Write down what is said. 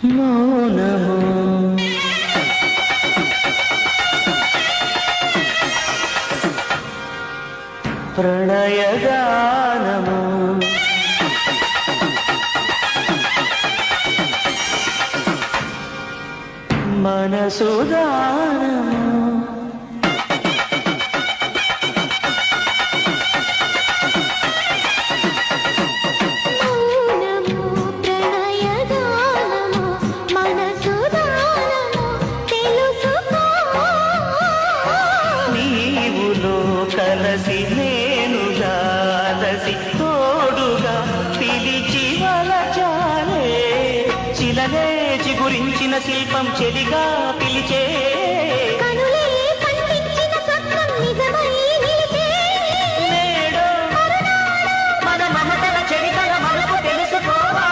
మౌనము ప్రణయగానము మనసుదానము కలసి నేను జాలసి తోడుగా పిలిచి వలచాలే చిలనే చిగురించిన శిల్పం చెలిగా పిలిచే నేడు మన మమతల చరితల మనకు తెలుసుకోవా